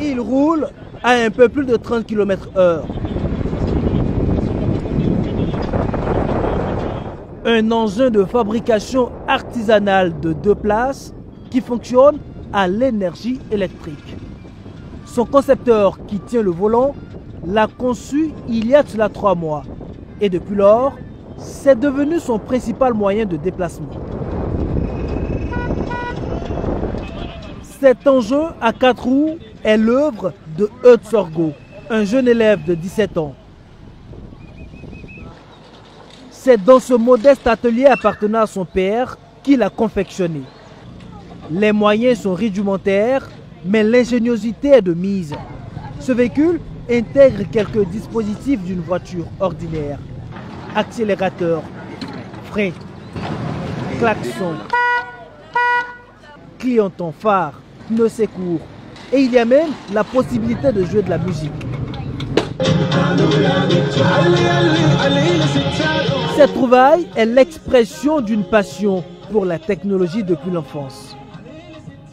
Il roule à un peu plus de 30 km/h. Un engin de fabrication artisanale de 2 places qui fonctionne à l'énergie électrique. Son concepteur qui tient le volant l'a conçu il y a de cela 3 mois. Et depuis lors, c'est devenu son principal moyen de déplacement. Cet engin à 4 roues est l'œuvre de Eudes Sorgo, un jeune élève de 17 ans. C'est dans ce modeste atelier appartenant à son père qu'il a confectionné. Les moyens sont rudimentaires, mais l'ingéniosité est de mise. Ce véhicule intègre quelques dispositifs d'une voiture ordinaire. Accélérateur, frein, klaxon, clignotant, phare, pneus secours. Et il y a même la possibilité de jouer de la musique. Cette trouvaille est l'expression d'une passion pour la technologie depuis l'enfance.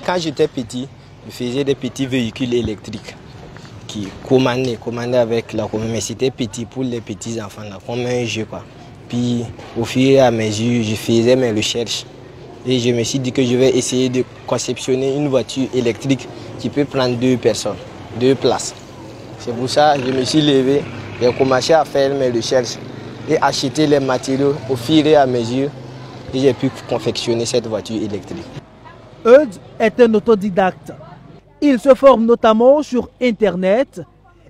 Quand j'étais petit, je faisais des petits véhicules électriques qui commandaient avec la commande. Mais c'était petit pour les petits enfants, là, comme un jeu, quoi. Puis au fur et à mesure, je faisais mes recherches. Et je me suis dit que je vais essayer de conceptionner une voiture électrique qui peut prendre 2 personnes, 2 places. C'est pour ça que je me suis levé, j'ai commencé à faire mes recherches et acheter les matériaux au fur et à mesure. Et j'ai pu confectionner cette voiture électrique. Eudes est un autodidacte. Il se forme notamment sur Internet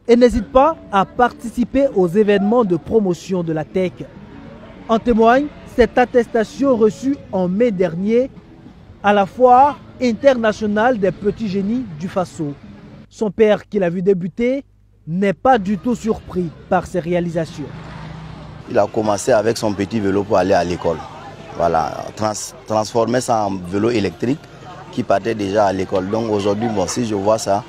et n'hésite pas à participer aux événements de promotion de la tech. En témoigne cette attestation reçue en mai dernier à la foire internationale des petits génies du Faso. Son père, qui l'a vu débuter, n'est pas du tout surpris par ses réalisations. Il a commencé avec son petit vélo pour aller à l'école. Voilà, transformer ça en vélo électrique qui partait déjà à l'école. Donc aujourd'hui, bon, si je vois ça,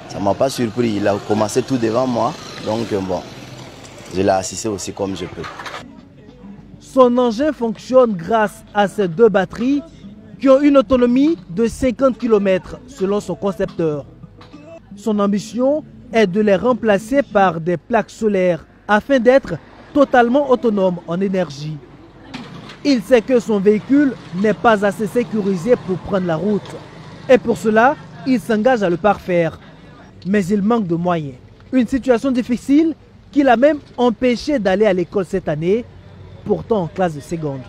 ça ne m'a pas surpris. Il a commencé tout devant moi. Donc bon, je l'ai assisté aussi comme je peux. Son engin fonctionne grâce à ces 2 batteries qui ont une autonomie de 50 km selon son concepteur. Son ambition est de les remplacer par des plaques solaires afin d'être totalement autonome en énergie. Il sait que son véhicule n'est pas assez sécurisé pour prendre la route. Et pour cela, il s'engage à le parfaire. Mais il manque de moyens. Une situation difficile qui l'a même empêché d'aller à l'école cette année, pourtant en classe de seconde.